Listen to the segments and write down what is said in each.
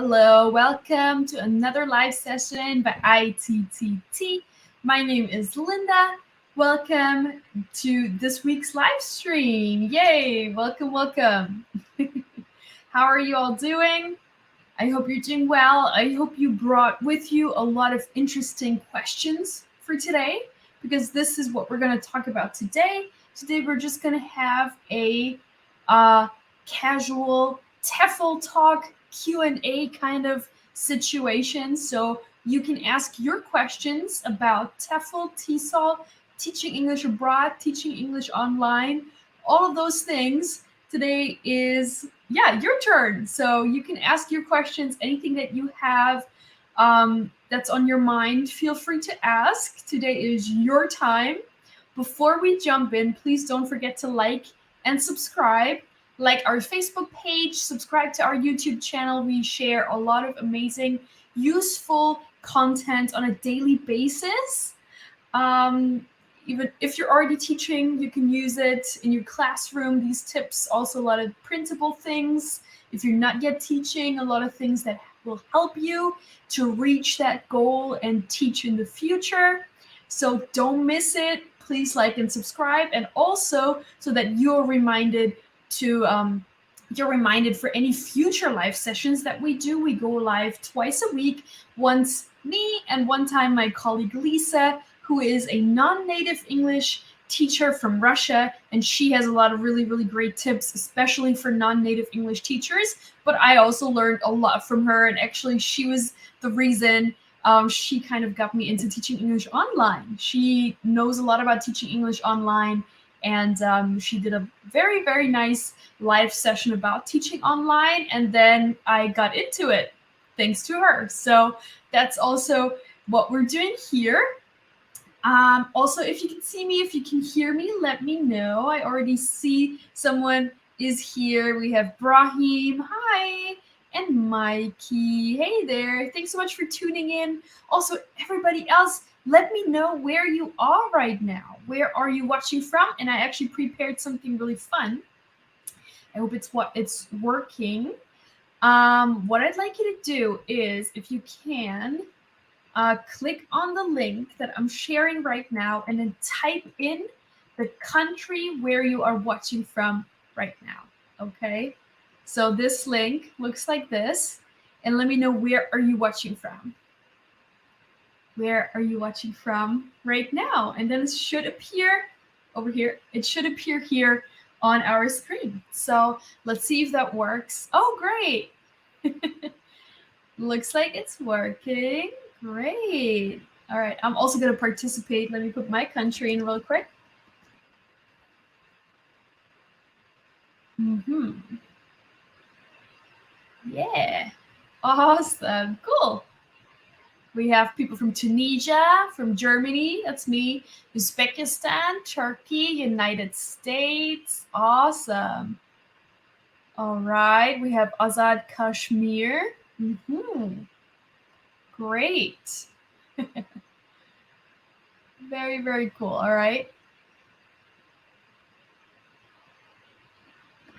Hello, welcome to another live session by ITTT. My name is Linda. Welcome to this week's live stream. Yay! Welcome, welcome. How are you all doing? I hope you're doing well. I hope you brought with you a lot of interesting questions for today, because this is what we're going to talk about today. Today, we're just going to have a casual Tefl talk Q&A kind of situation. So you can ask your questions about Tefl, Tesol, teaching English abroad, teaching English online, all of those things. Today is, your turn. So you can ask your questions, anything that you have that's on your mind, feel free to ask. Today is your time. Before we jump in, please don't forget to like and subscribe. Like our Facebook page, subscribe to our YouTube channel. We share a lot of amazing, useful content on a daily basis. Even if you're already teaching, you can use it in your classroom. These tips, also a lot of printable things. If you're not yet teaching, a lot of things that will help you to reach that goal and teach in the future. So don't miss it. Please like and subscribe. And also so that you're reminded for any future live sessions that we do. We go live twice a week, once me and one time my colleague Lisa, who is a non-native English teacher from Russia, and she has a lot of really, really great tips, especially for non-native English teachers. But I also learned a lot from her, and actually she was the reason she kind of got me into teaching English online. She knows a lot about teaching English online, and she did a very, very nice live session about teaching online, and then I got into it thanks to her. So that's also what we're doing here. Also, if you can see me, if you can hear me, let me know. I already see someone is here. We have Brahim, hi, and Mikey, hey there. Thanks so much for tuning in. Also, everybody else, let me know where you are right now. Where are you watching from? And I actually prepared something really fun. I hope it's working. What I'd like you to do is, if you can, click on the link that I'm sharing right now and then type in the country where you are watching from right now, okay? So this link looks like this, and let me know, where are you watching from? Where are you watching from right now? And then it should appear over here. It should appear here on our screen. So let's see if that works. Oh, great. Looks like it's working. Great. All right. I'm also going to participate. Let me put my country in real quick. Yeah. Awesome. Cool. We have people from Tunisia, from Germany, that's me, Uzbekistan, Turkey, United States. Awesome. All right. We have Azad Kashmir. Great. Very, very cool. All right.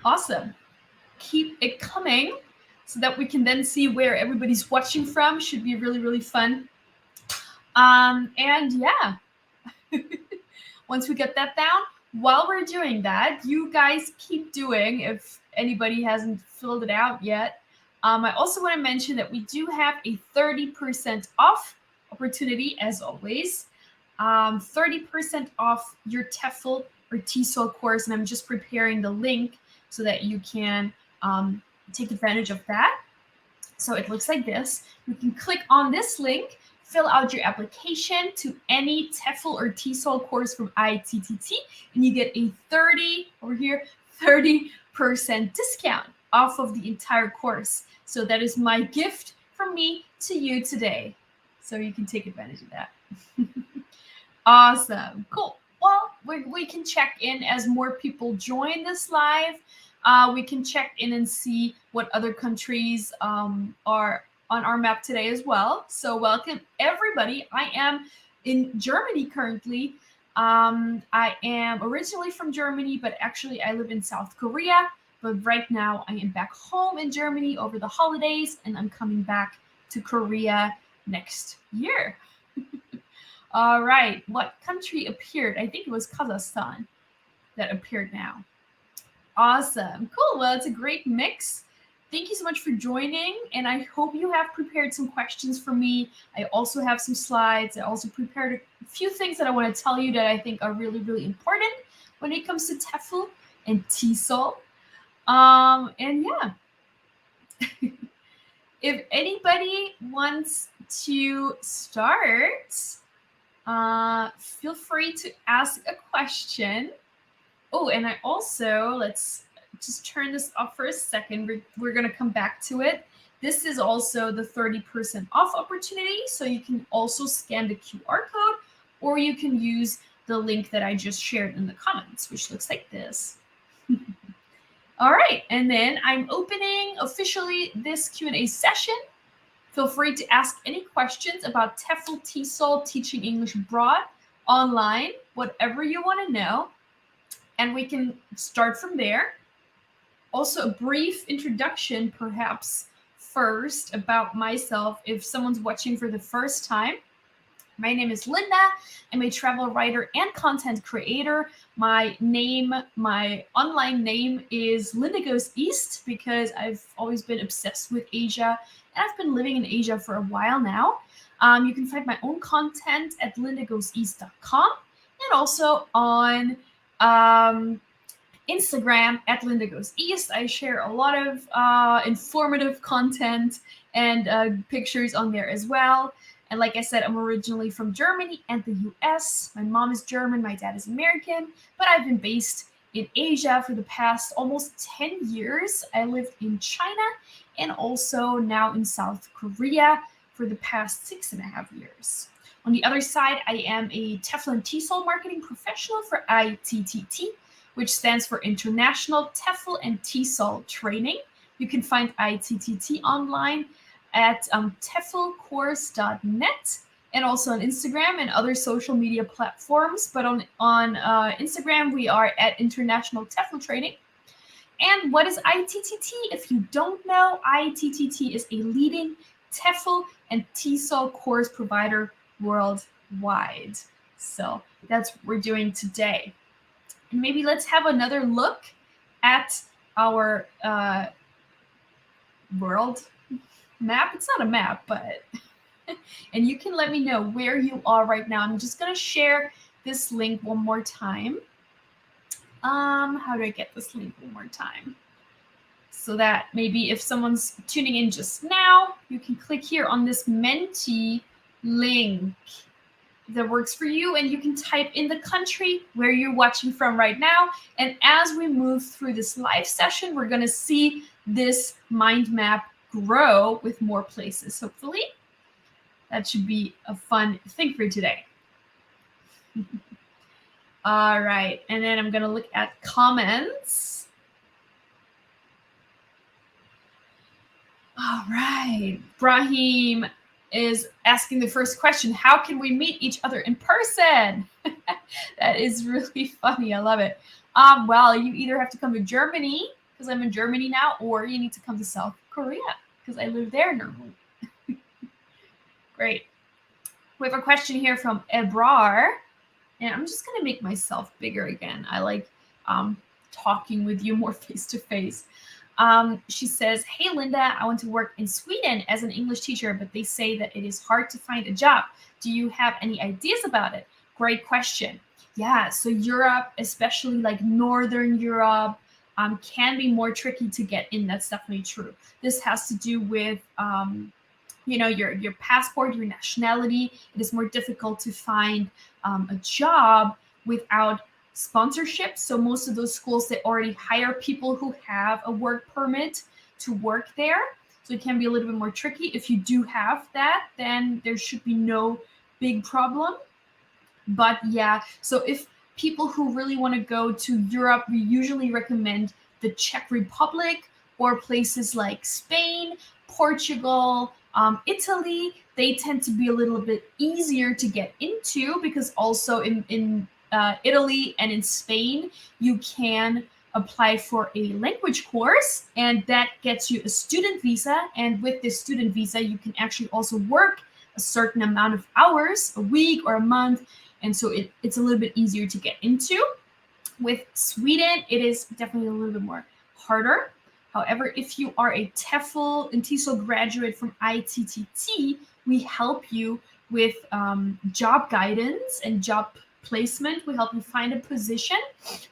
Awesome. Keep it coming so that we can then see where everybody's watching from. Should be really, really fun. And yeah, once we get that down, while we're doing that, you guys keep doing, if anybody hasn't filled it out yet. I also want to mention that we do have a 30% off opportunity, as always. 30% off your Tefl or Tesol course, and I'm just preparing the link so that you can take advantage of that. So it looks like this. You can click on this link, fill out your application to any Tefl or Tesol course from ITTT, and you get a 30% discount off of the entire course. So that is my gift from me to you today. So you can take advantage of that. Awesome. Cool. Well, we can check in as more people join this live. We can check in and see what other countries are on our map today as well. So welcome, everybody. I am in Germany currently. I am originally from Germany, but actually I live in South Korea But right now I am back home in Germany over the holidays, and I'm coming back to Korea next year. All right, what country appeared? I think it was Kazakhstan that appeared now. Awesome. Cool. Well, it's a great mix. Thank you so much for joining, and I hope you have prepared some questions for me. I also have some slides. I also prepared a few things that I want to tell you that I think are really, really important when it comes to Tefl and Tesol. And yeah, if anybody wants to start, feel free to ask a question. Oh, and I also, let's just turn this off for a second. We're going to come back to it. This is also the 30% off opportunity. So you can also scan the QR code, or you can use the link that I just shared in the comments, which looks like this. All right, and then I'm opening officially this Q&A session. Feel free to ask any questions about Tefl Tesol teaching English abroad, online, whatever you want to know. And we can start from there. Also, a brief introduction, perhaps first, about myself if someone's watching for the first time. My name is Linda. I'm a travel writer and content creator. My online name is Linda Goes East because I've always been obsessed with Asia, and I've been living in Asia for a while now. You can find my own content at lindagoeseast.com and also on Instagram at Linda Goes East. I share a lot of informative content and pictures on there as well. And like I said, I'm originally from Germany and the US. My mom is German, my dad is American, but I've been based in Asia for the past almost 10 years. I lived in China and also now in South Korea for the past 6.5 years. On the other side, I am a Tefl and Tesol marketing professional for ITTT, which stands for International Tefl and Tesol Training. You can find ITTT online at teflcourse.net and also on Instagram and other social media platforms. But on Instagram, we are at International Tefl Training. And what is ITTT? If you don't know, ITTT is a leading Tefl and Tesol course provider worldwide. So that's what we're doing today. And maybe let's have another look at our world map. It's not a map, but and you can let me know where you are right now. I'm just going to share this link one more time. How do I get this link one more time? So that maybe if someone's tuning in just now, you can click here on this Menti link that works for you, and you can type in the country where you're watching from right now. And as we move through this live session, we're going to see this mind map grow with more places. Hopefully, that should be a fun thing for today. All right, and then I'm going to look at comments. All right, Brahim is asking the first question: how can we meet each other in person? That is really funny. I love it. Well, you either have to come to Germany, because I'm in Germany now, or you need to come to South Korea, because I live there normally. Great. We have a question here from Ebrar, and I'm just going to make myself bigger again. I like talking with you more face to face. She says, hey, Linda, I want to work in Sweden as an English teacher, but they say that it is hard to find a job. Do you have any ideas about it? Great question. Yeah, so Europe, especially like Northern Europe, can be more tricky to get in. That's definitely true. This has to do with, your passport, your nationality. It is more difficult to find a job without sponsorship. So most of those schools, they already hire people who have a work permit to work there. So it can be a little bit more tricky. If you do have that, then there should be no big problem. But yeah, so if people who really want to go to Europe, we usually recommend the Czech Republic or places like Spain, Portugal, Italy. They tend to be a little bit easier to get into, because also in Italy and in Spain, you can apply for a language course, and that gets you a student visa. And with this student visa, you can actually also work a certain amount of hours a week or a month. And so it's a little bit easier to get into. With Sweden, it is definitely a little bit more harder. However, if you are a Tefl and Tesol graduate from ITTT, we help you with job guidance and job placement. We help you find a position,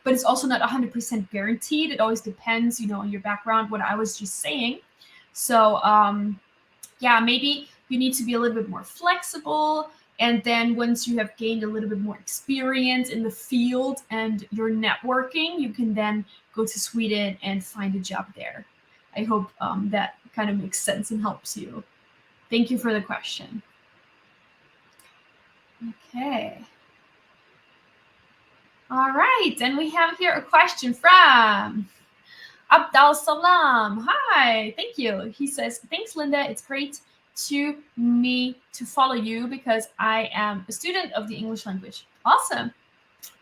but it's also not 100% guaranteed. It always depends, on your background, what I was just saying. So yeah, maybe you need to be a little bit more flexible. And then once you have gained a little bit more experience in the field and you're networking, you can then go to Sweden and find a job there. I hope that kind of makes sense and helps you. Thank you for the question. Okay. All right, and we have here a question from Abdal Salam. Hi, thank you. He says, thanks, Linda. It's great to me to follow you because I am a student of the English language. Awesome.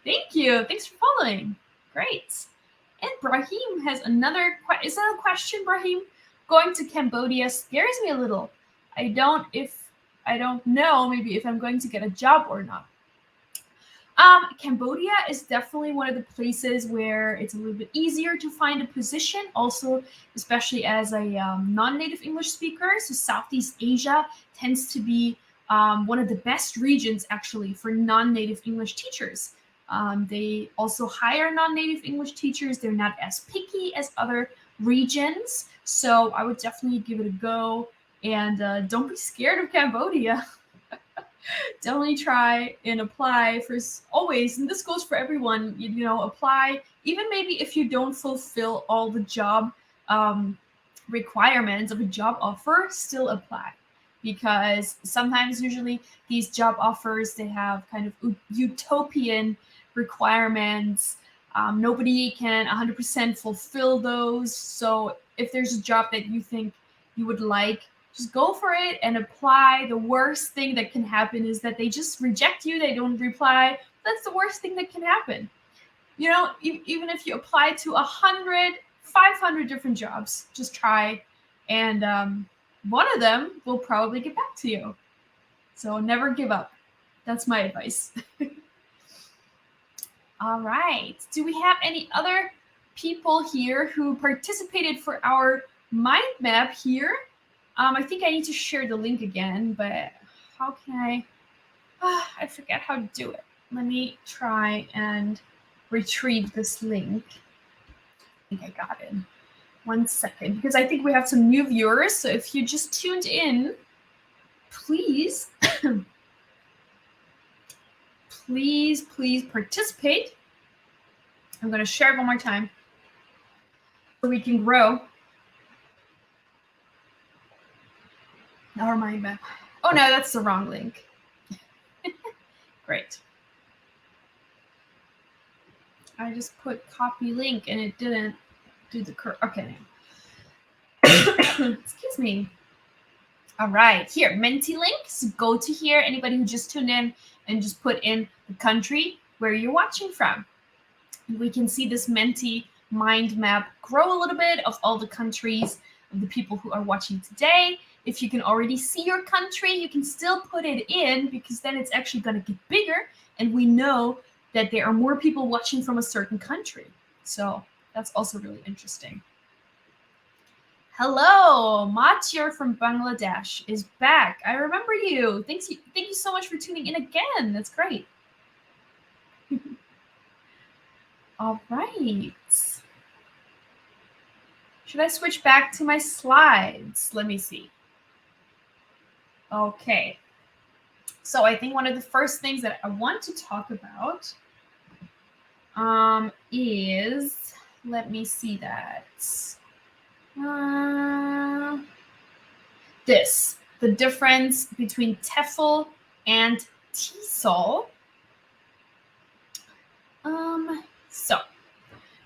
Thank you. Thanks for following. Great. And Brahim has another question. Is that a question, Brahim? Going to Cambodia scares me a little. I don't know maybe if I'm going to get a job or not. Cambodia is definitely one of the places where it's a little bit easier to find a position. Also, especially as a non-native English speaker. So Southeast Asia tends to be one of the best regions actually for non-native English teachers. They also hire non-native English teachers. They're not as picky as other regions. So I would definitely give it a go. And don't be scared of Cambodia. Definitely try and apply for always, and this goes for everyone, apply, even maybe if you don't fulfill all the job requirements of a job offer, still apply. Because sometimes usually these job offers, they have kind of utopian requirements. Nobody can 100% fulfill those. So if there's a job that you think you would like, just go for it and apply. The worst thing that can happen is that they just reject you. They don't reply. That's the worst thing that can happen. Even if you apply to 100, 500 different jobs, just try. And one of them will probably get back to you. So never give up. That's my advice. All right. Do we have any other people here who participated for our mind map here? I think I need to share the link again, but how can I forget how to do it. Let me try and retrieve this link. I think I got it. 1 second, because I think we have some new viewers. So if you just tuned in, please, please participate. I'm going to share it one more time so we can grow our mind map. Oh no, that's the wrong link. Great. I just put copy link and it didn't do the correct. Okay. Excuse me. All right, here, Menti link. So go to here, anybody who just tuned in, and just put in the country where you're watching from. And we can see this Menti mind map grow a little bit of all the countries of the people who are watching today. If you can already see your country, you can still put it in, because then it's actually going to get bigger, and we know that there are more people watching from a certain country. So that's also really interesting. Hello, Matyar from Bangladesh is back. I remember you. Thank you so much for tuning in again. That's great. All right. Should I switch back to my slides? Let me see. Okay. So I think one of the first things that I want to talk about is, let me see that. The difference between Tefl and Tesol.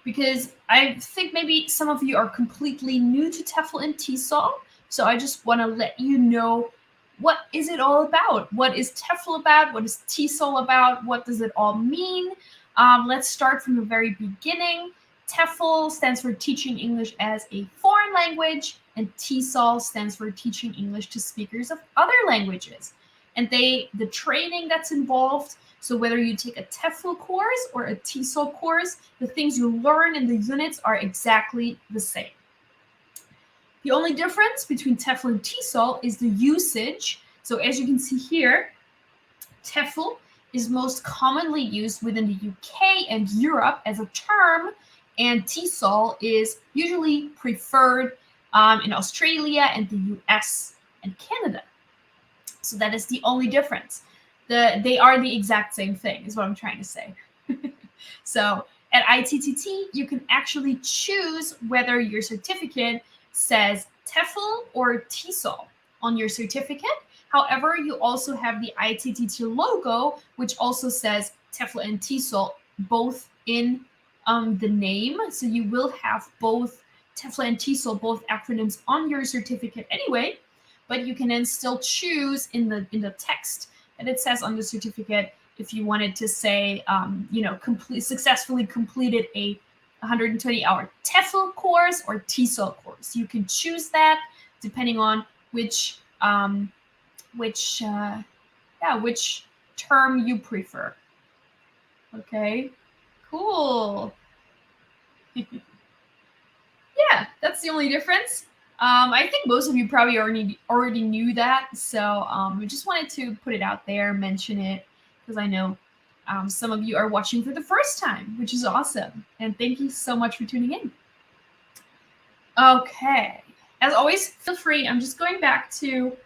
Because I think maybe some of you are completely new to Tefl and Tesol, so I just want to let you know, what is it all about? What is Tefl about? What is Tesol about? What does it all mean? Let's start from the very beginning. TEFL stands for Teaching English as a Foreign Language, and TESOL stands for Teaching English to Speakers of Other Languages. And the training that's involved, so whether you take a TEFL course or a TESOL course, the things you learn in the units are exactly the same. The only difference between TEFL and TESOL is the usage. So as you can see here, TEFL is most commonly used within the UK and Europe as a term, and TESOL is usually preferred in Australia and the US and Canada. So that is the only difference. They are the exact same thing, is what I'm trying to say. So at ITTT, you can actually choose whether your certificate says TEFL or TESOL on your certificate. However, you also have the ITTT logo, which also says TEFL and TESOL both in the name. So you will have both TEFL and TESOL, both acronyms, on your certificate anyway, but you can then still choose in the text that it says on the certificate if you wanted to say, successfully completed a 120-hour TEFL course or TESOL course. You can choose that depending on which term you prefer. Okay, cool. Yeah, that's the only difference. I think most of you probably already knew that, so I just wanted to put it out there, mention it, because I know some of you are watching for the first time, which is awesome. And thank you so much for tuning in. Okay, as always, feel free. I'm just going back to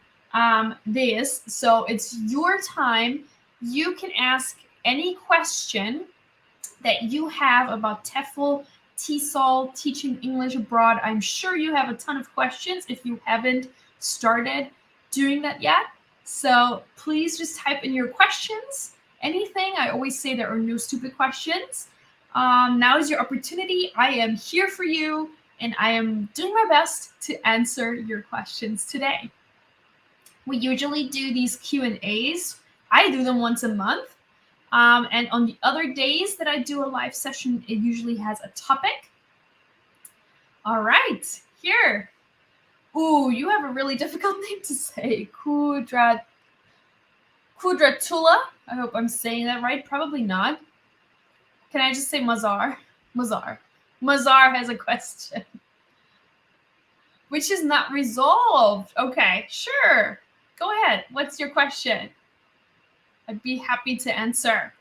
this, so it's your time. You can ask any question that you have about TEFL, TESOL, teaching English abroad. I'm sure you have a ton of questions if you haven't started doing that yet. So please just type in your questions. Anything. I always say there are no stupid questions. Now is your opportunity. I am here for you, and I am doing my best to answer your questions today. We usually do these Q&As. I do them once a month. And on the other days that I do a live session, it usually has a topic. All right, here. Ooh, you have a really difficult name to say. Kudratula. I hope I'm saying that right. Probably not. Can I just say Mazar? Mazar. Mazar has a question. Which is not resolved. Okay, sure. Go ahead. What's your question? I'd be happy to answer.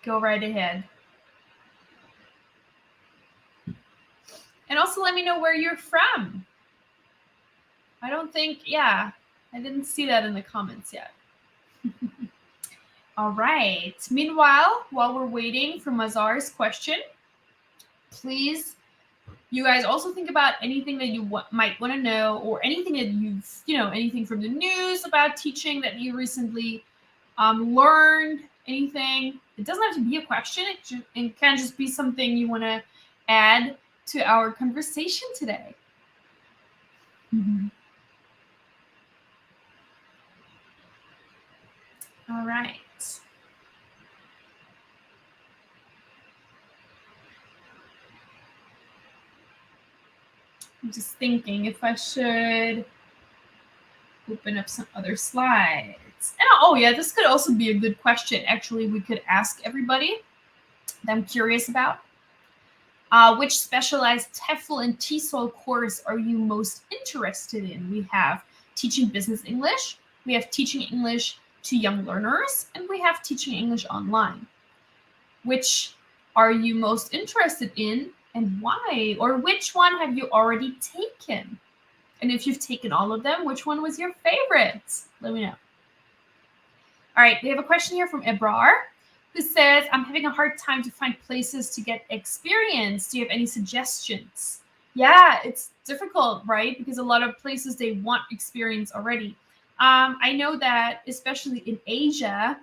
Go right ahead. And also let me know where you're from. I don't think, I didn't see that in the comments yet. All right. Meanwhile, while we're waiting for Mazar's question, please, you guys also think about anything that you might want to know, or anything that you've, anything from the news about teaching that you recently learned, anything. It doesn't have to be a question. It can just be something you want to add to our conversation today. All right. I'm just thinking if I should open up some other slides. And this could also be a good question. Actually, we could ask everybody that I'm curious about. Which specialized TEFL and TESOL course are you most interested in? We have Teaching Business English, we have Teaching English to Young Learners, and we have Teaching English Online. Which are you most interested in, and why? Or which one have you already taken? And if you've taken all of them, which one was your favorite? Let me know. All right, we have a question here from Ebrar, who says, I'm having a hard time to find places to get experience. Do you have any suggestions? Yeah, it's difficult, right? Because a lot of places, they want experience already. I know that especially in Asia,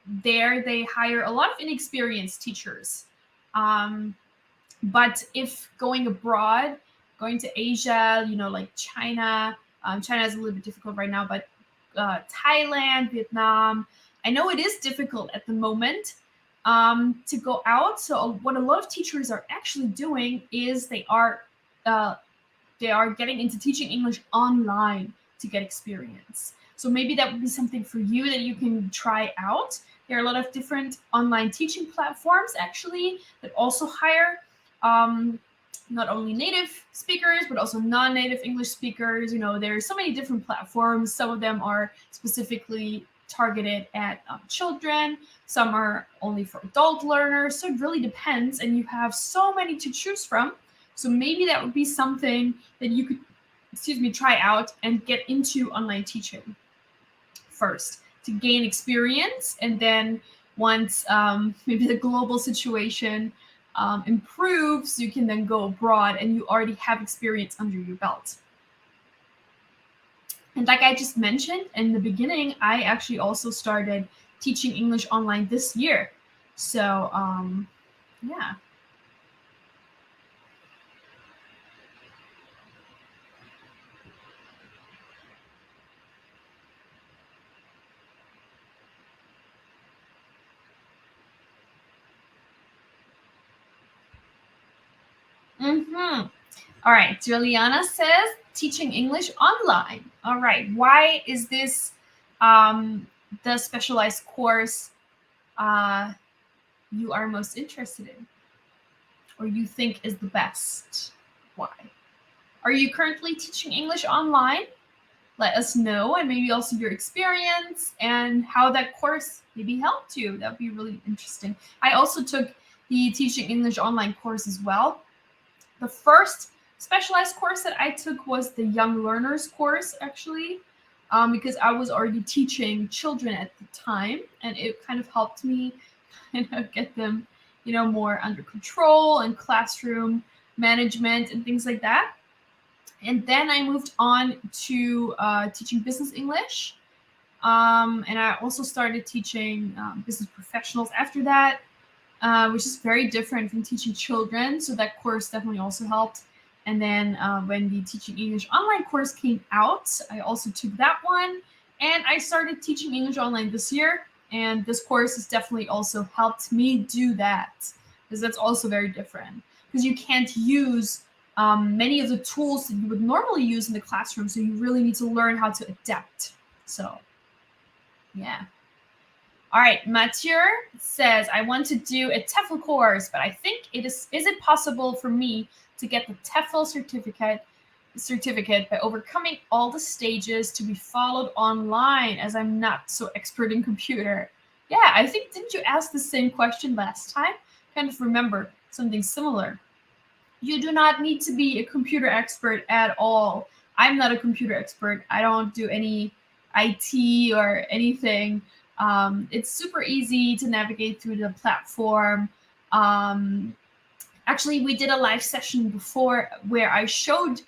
there they hire a lot of inexperienced teachers. But if going abroad, going to Asia, like China, China is a little bit difficult right now, but Thailand, Vietnam, I know it is difficult at the moment, to go out. So what a lot of teachers are actually doing is they are getting into teaching English online to get experience. So maybe that would be something for you that you can try out. There are a lot of different online teaching platforms actually that also hire not only native speakers, but also non-native English speakers. There's so many different platforms. Some of them are specifically targeted at children. Some are only for adult learners. So it really depends, and you have so many to choose from. So maybe that would be something that you could, try out and get into online teaching first to gain experience. And then once maybe the global situation improves, you can then go abroad and you already have experience under your belt. And like I just mentioned in the beginning, I actually also started teaching English online this year. So yeah. All right, Juliana says teaching English online. All right, why is this the specialized course you are most interested in, or you think is the best? Why? Are you currently teaching English online? Let us know, and maybe also your experience and how that course maybe helped you. That would be really interesting. I also took the Teaching English Online course as well. The first specialized course that I took was the Young Learners course, actually, because I was already teaching children at the time, and it kind of helped me get them, more under control and classroom management and things like that. And then I moved on to teaching business English. And I also started teaching business professionals after that, which is very different from teaching children. So that course definitely also helped. And then when the Teaching English Online course came out, I also took that one. And I started teaching English online this year. And this course has definitely also helped me do that, because that's also very different. Because you can't use many of the tools that you would normally use in the classroom. So you really need to learn how to adapt. So, yeah. All right, Mathieu says, I want to do a Tefl course, but I think is it possible for me to get the Tefl certificate by overcoming all the stages to be followed online, as I'm not so expert in computer? Yeah, I think, didn't you ask the same question last time? Kind of remember something similar. You do not need to be a computer expert at all. I'm not a computer expert. I don't do any IT or anything. It's super easy to navigate through the platform. Actually, we did a live session before where I showed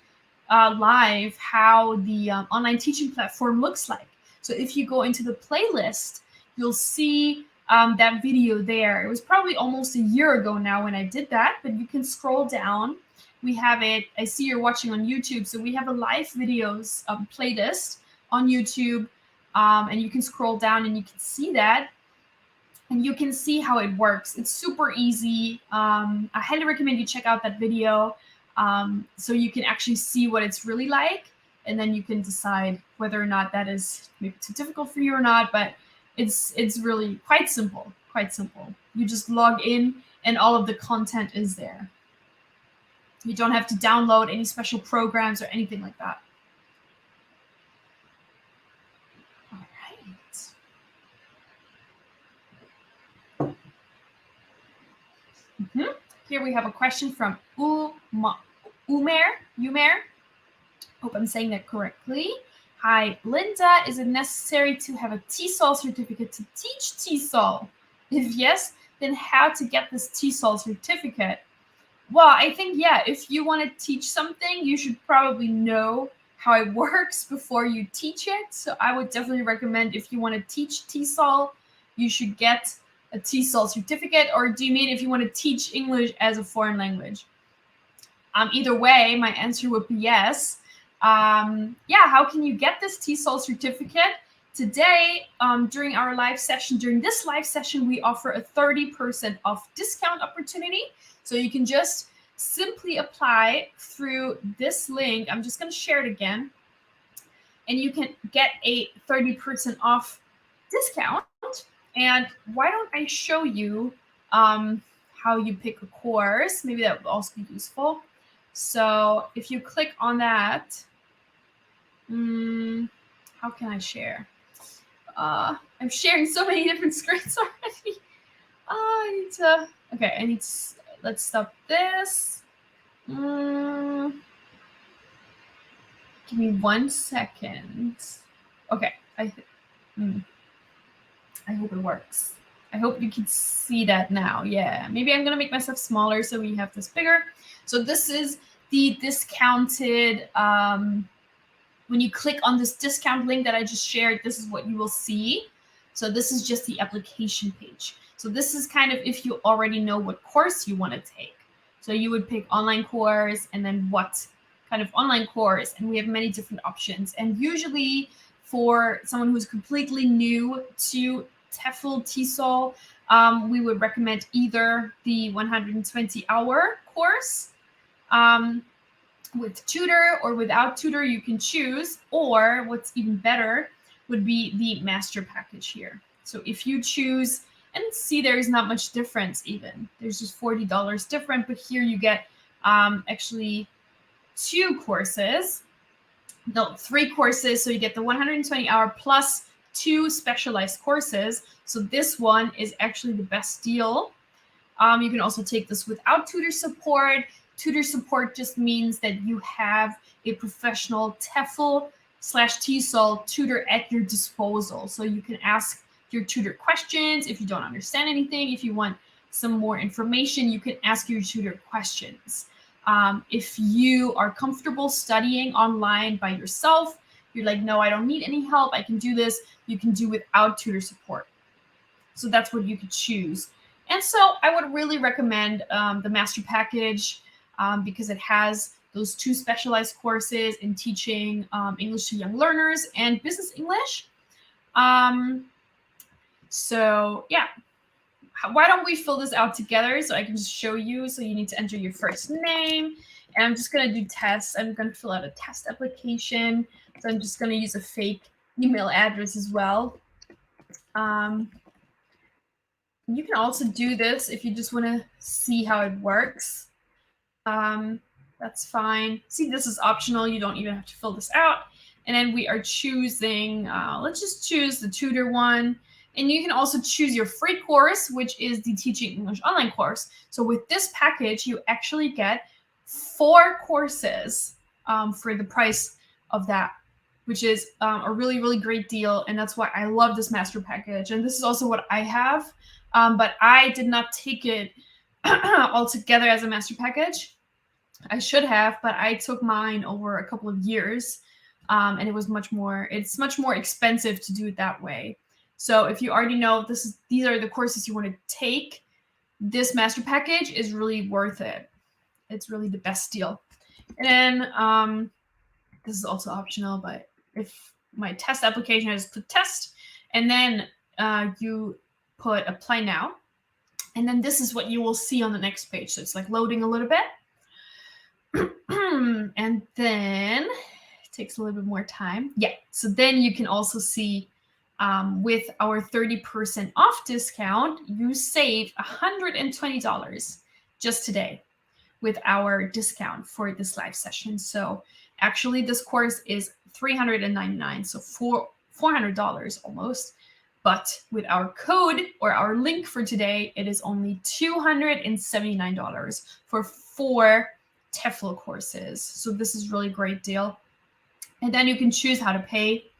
live how the online teaching platform looks like. So if you go into the playlist, you'll see that video there. It was probably almost a year ago now when I did that, but you can scroll down. We have it. I see you're watching on YouTube. So we have a live videos playlist on YouTube. And you can scroll down and you can see that, and you can see how it works. It's super easy. I highly recommend you check out that video so you can actually see what it's really like, and then you can decide whether or not that is maybe too difficult for you or not. But it's really quite simple. You just log in and all of the content is there. You don't have to download any special programs or anything like that. Here we have a question from Umer. Hope I'm saying that correctly. Hi, Linda. Is it necessary to have a Tesol certificate to teach Tesol? If yes, then how to get this Tesol certificate? Well, I think, yeah, if you want to teach something, you should probably know how it works before you teach it. So I would definitely recommend, if you want to teach Tesol, you should get a Tesol certificate. Or do you mean if you want to teach English as a foreign language? Either way, my answer would be yes. Yeah, how can you get this Tesol certificate? Today, during our live session, during this live session, we offer a 30% off discount opportunity. So you can just simply apply through this link. I'm just going to share it again. And you can get a 30% off discount. And why don't I show you how you pick a course? Maybe that would also be useful. So if you click on that, how can I share? I'm sharing so many different screens already. I need to, okay, let's stop this. Give me 1 second. Okay, I hope it works. I hope you can see that now. Yeah, maybe I'm gonna make myself smaller so we have this bigger. So this is the discounted, when you click on this discount link that I just shared, this is what you will see. So this is just the application page. So this is kind of if you already know what course you want to take. So you would pick online course and then what kind of online course. And we have many different options. And usually for someone who's completely new to Tesol, we would recommend either the 120-hour course, with tutor or without tutor, you can choose, or what's even better would be the master package here. So if you choose, and see there's not much difference even, there's just $40 different, but here you get actually 3 courses. So you get the 120-hour plus 2 specialized courses. So this one is actually the best deal. You can also take this without tutor support. Tutor support just means that you have a professional Tefl/Tesol tutor at your disposal. So you can ask your tutor questions if you don't understand anything. If you want some more information, you can ask your tutor questions. If you are comfortable studying online by yourself, you're like, no, I don't need any help, I can do this, you can do without tutor support. So that's what you could choose. And so I would really recommend the master package, because it has those 2 specialized courses in teaching English to young learners and business English. So yeah, why don't we fill this out together so I can just show you. So you need to enter your first name, and I'm just going to do tests. I'm going to fill out a test application. So I'm just going to use a fake email address as well. You can also do this if you just want to see how it works. That's fine. See, this is optional. You don't even have to fill this out. And then we are choosing, let's just choose the tutor one. And you can also choose your free course, which is the Teaching English Online course. So with this package, you actually get 4 courses for the price of that, which is a really, really great deal. And that's why I love this master package. And this is also what I have, but I did not take it all together as a master package. I should have, but I took mine over a couple of years, and it's much more expensive to do it that way. So if you already know these are the courses you want to take, this master package is really worth it. It's really the best deal. And then this is also optional, but if my test application, I just put test, and then you put apply now. And then this is what you will see on the next page. So it's like loading a little bit. And then it takes a little bit more time. Yeah, so then you can also see with our 30% off discount, you save $120 just today with our discount for this live session. So actually this course is $399, so $400 almost. But with our code or our link for today, it is only $279 for 4 Tefl courses. So this is really great deal. And then you can choose how to pay.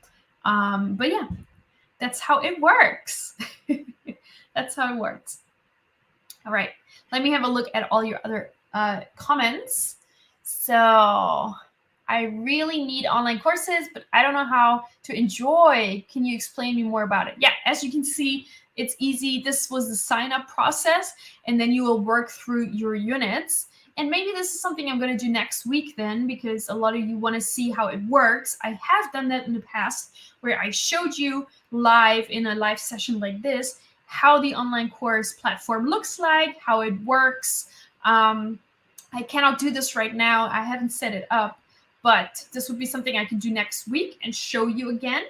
But yeah, that's how it works. That's how it works. All right, let me have a look at all your other comments. So I really need online courses, but I don't know how to enjoy. Can you explain me more about it? Yeah, as you can see, it's easy. This was the sign up process, and then you will work through your units. And maybe this is something I'm going to do next week then, because a lot of you want to see how it works. I have done that in the past where I showed you live in a live session like this, how the online course platform looks like, how it works. I cannot do this right now. I haven't set it up, but this would be something I can do next week and show you again.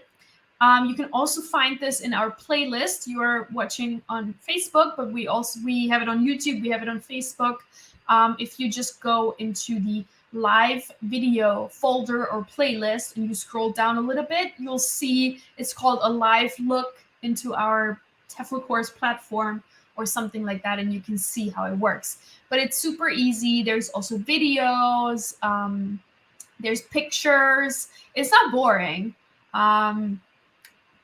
You can also find this in our playlist. You are watching on Facebook, but we have it on YouTube. We have it on Facebook. If you just go into the live video folder or playlist and you scroll down a little bit, you'll see it's called a live look into our Tefl course platform or something like that, and you can see how it works. But it's super easy. There's also videos. There's pictures. It's not boring.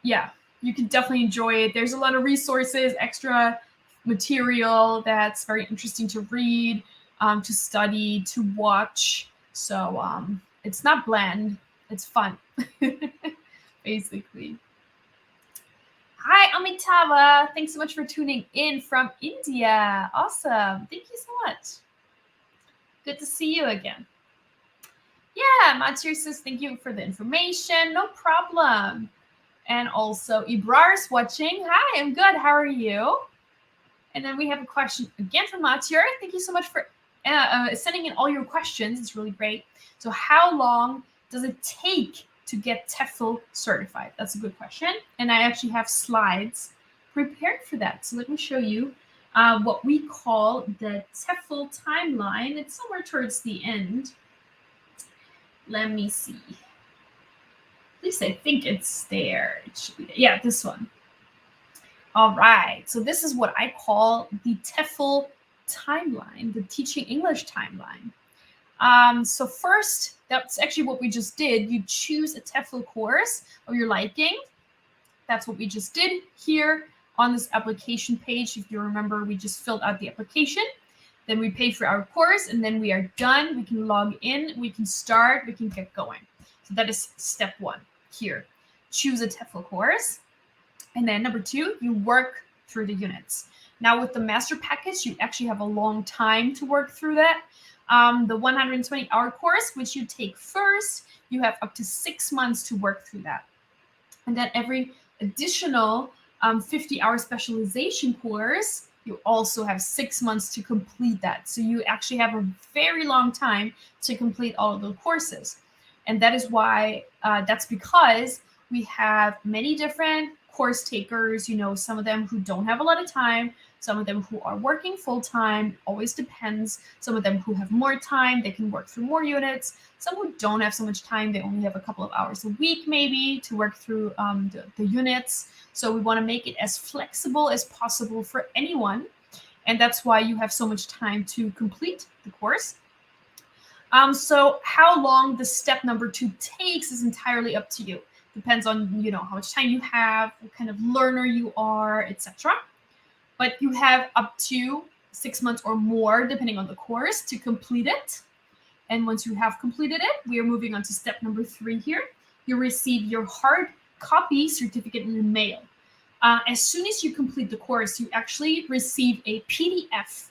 Yeah, you can definitely enjoy it. There's a lot of resources, extra material that's very interesting to read, to study, to watch. So it's not bland. It's fun, basically. Hi, Amitava. Thanks so much for tuning in from India. Awesome. Thank you so much. Good to see you again. Yeah, Matsuri says, thank you for the information. No problem. And also Ibrar's watching. Hi, I'm good. How are you? And then we have a question again from Matsuri. Thank you so much for sending in all your questions. It's really great. So how long does it take to get Tefl certified? That's a good question. And I actually have slides prepared for that. So let me show you what we call the Tefl timeline. It's somewhere towards the end. Let me see. At least I think it's there. It should be there. Yeah, this one. All right. So this is what I call the Tefl timeline, the teaching English timeline. So first, that's actually what we just did. You choose a Tefl course of your liking. That's what we just did here on this application page. If you remember, we just filled out the application. Then we pay for our course, and then we are done. We can log in, we can start, we can get going. So that is step one here. Choose a Tefl course. And then number two, you work through the units. Now with the master package, you actually have a long time to work through that. The 120-hour course, which you take first, you have up to 6 months to work through that. And then every additional 50-hour specialization course, you also have 6 months to complete that. So you actually have a very long time to complete all of the courses. And that is why, that's because we have many different course takers, some of them who don't have a lot of time, some of them who are working full-time, always depends. Some of them who have more time, they can work through more units. Some who don't have so much time, they only have a couple of hours a week maybe to work through the units. So we want to make it as flexible as possible for anyone. And that's why you have so much time to complete the course. So how long the step number 2 takes is entirely up to you. Depends on, how much time you have, what kind of learner you are, etc. But you have up to 6 months or more, depending on the course, to complete it. And once you have completed it, we are moving on to step number 3 here. You receive your hard copy certificate in the mail. As soon as you complete the course, you actually receive a PDF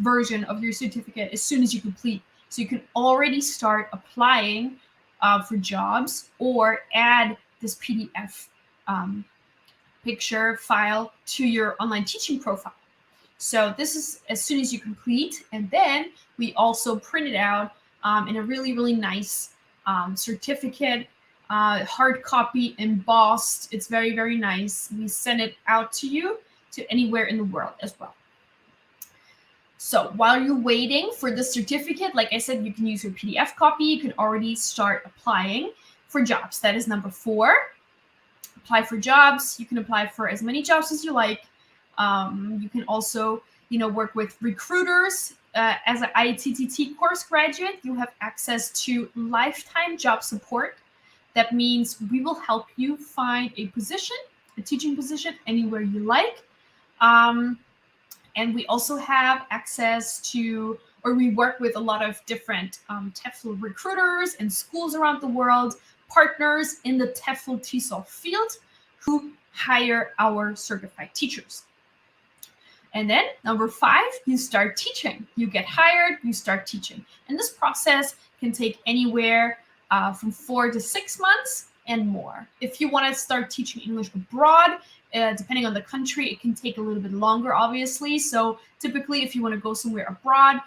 version of your certificate as soon as you complete. So you can already start applying for jobs or add this PDF picture file to your online teaching profile. So this is as soon as you complete, and then we also print it out in a really, really nice certificate, hard copy, embossed. It's very, very nice. We send it out to you to anywhere in the world as well. So while you're waiting for the certificate, like I said, you can use your PDF copy. You can already start applying for jobs. That is number 4. Apply for jobs. You can apply for as many jobs as you like. You can also, work with recruiters. As an ITTT course graduate, you have access to lifetime job support. That means we will help you find a position, a teaching position, anywhere you like. And we also have access to, or we work with a lot of different Tefl recruiters and schools around the world, partners in the Tefl TESOL field who hire our certified teachers. And then number 5, you start teaching. You get hired, you start teaching. And this process can take anywhere from 4 to 6 months and more. If you want to start teaching English abroad, depending on the country, it can take a little bit longer, obviously. So typically, if you want to go somewhere abroad,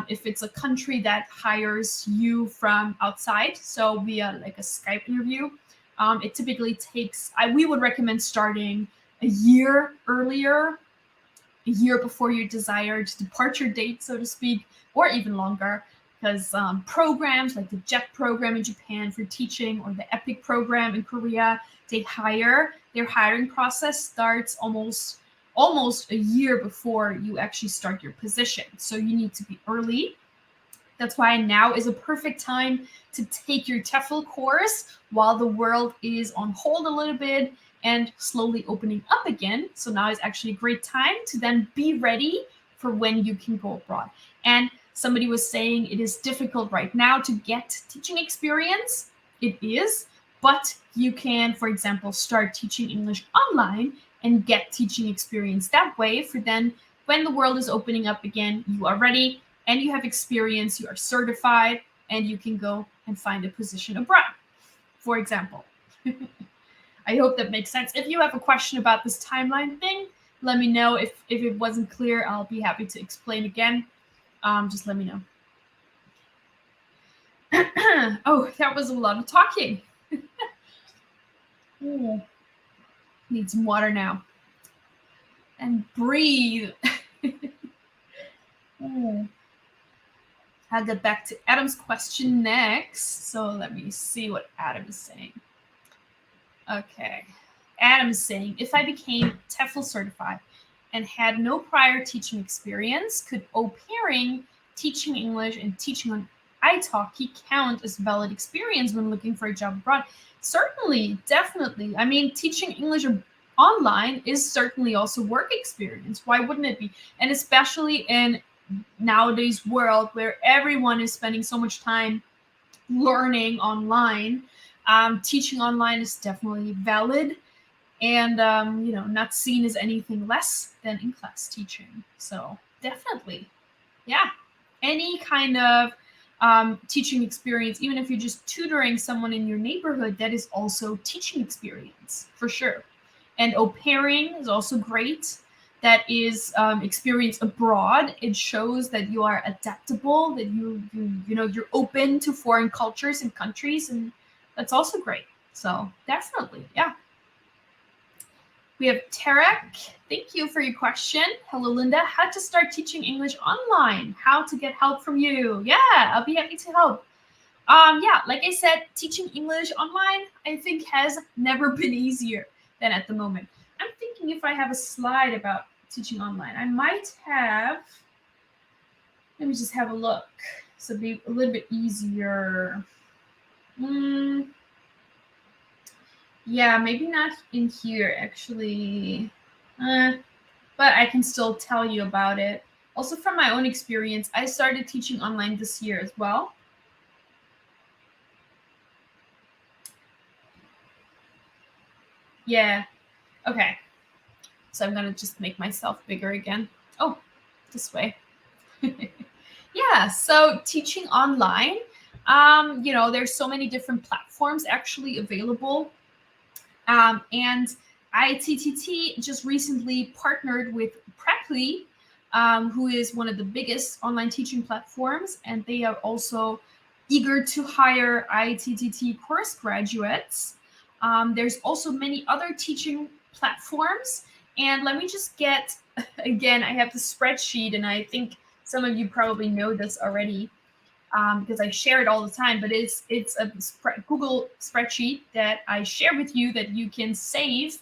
if it's a country that hires you from outside, so via like a Skype interview, it typically takes, we would recommend starting a year earlier, a year before your desired departure date, so to speak, or even longer, because programs like the JET program in Japan for teaching or the EPIC program in Korea, their hiring process starts almost a year before you actually start your position. So you need to be early. That's why now is a perfect time to take your Tefl course while the world is on hold a little bit and slowly opening up again. So now is actually a great time to then be ready for when you can go abroad. And somebody was saying it is difficult right now to get teaching experience. It is, but you can, for example, start teaching English online and get teaching experience that way. For then, when the world is opening up again, you are ready and you have experience, you are certified, and you can go and find a position abroad, for example. I hope that makes sense. If you have a question about this timeline thing, let me know. If it wasn't clear, I'll be happy to explain again. Just let me know. Oh, that was a lot of talking. Need some water now. And breathe. I'll get back to Adam's question next. So let me see what Adam is saying. Okay. Adam is saying, if I became Tefl certified and had no prior teaching experience, could au pairing, teaching English, and teaching on italki count as valid experience when looking for a job abroad? Certainly, definitely. I mean, teaching English online is certainly also work experience. Why wouldn't it be? And especially in nowadays world where everyone is spending so much time learning online, teaching online is definitely valid and not seen as anything less than in-class teaching. So definitely, yeah, any kind of teaching experience, even if you're just tutoring someone in your neighborhood, that is also teaching experience for sure. And au pairing is also great. That is experience abroad. It shows that you are adaptable, that you're open to foreign cultures and countries, and that's also great. So definitely, yeah. We have Tarek. Thank you for your question. Hello, Linda. How to start teaching English online? How to get help from you? Yeah, I'll be happy to help. Yeah, like I said, teaching English online, I think, has never been easier than at the moment. I'm thinking if I have a slide about teaching online. I might have. Let me just have a look. So it'll be a little bit easier. Yeah, maybe not in here, actually. But I can still tell you about it. Also, from my own experience, I started teaching online this year as well. Yeah. Okay. So I'm going to just make myself bigger again. Oh, this way. Yeah, so teaching online, there's so many different platforms actually available. And ITTT just recently partnered with Preply, who is one of the biggest online teaching platforms, and they are also eager to hire ITTT course graduates. There's also many other teaching platforms. And let me just get, again, I have the spreadsheet, and I think some of you probably know this already because I share it all the time, but it's a Google spreadsheet that I share with you that you can save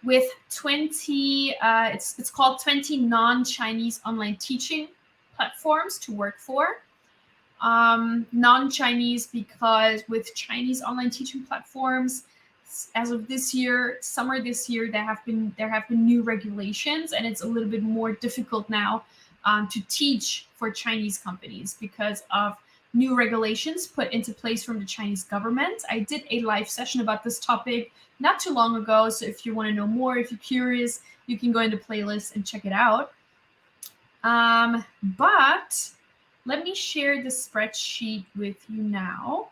with 20, it's called 20 non-Chinese online teaching platforms to work for. Non-Chinese because with Chinese online teaching platforms, as of this year, summer this year, there have been new regulations, and it's a little bit more difficult now to teach for Chinese companies because of new regulations put into place from the Chinese government. I did a live session about this topic not too long ago. So if you want to know more, if you're curious, you can go into playlist and check it out. But let me share the spreadsheet with you now,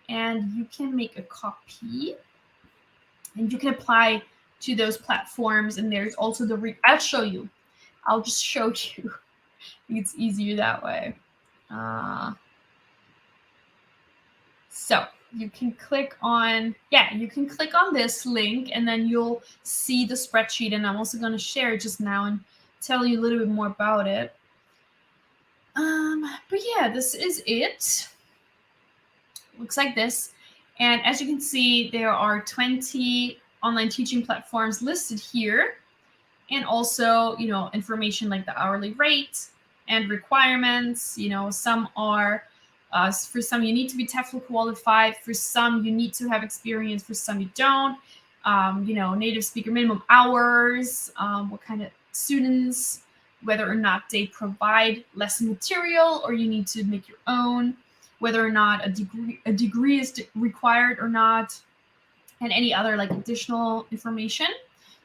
and you can make a copy and you can apply to those platforms. And there's also I'll show you. I'll just show you. I think it's easier that way. So you can click on, this link, and then you'll see the spreadsheet. And I'm also going to share it just now and tell you a little bit more about it. But yeah, this is it. Looks like this. And as you can see, there are 20 online teaching platforms listed here. And also, information like the hourly rate and requirements. Some are, for some you need to be Tefl qualified. For some you need to have experience. For some you don't. Native speaker minimum hours, what kind of students, whether or not they provide lesson material or you need to make your own, whether or not a degree is required or not, and any other like additional information.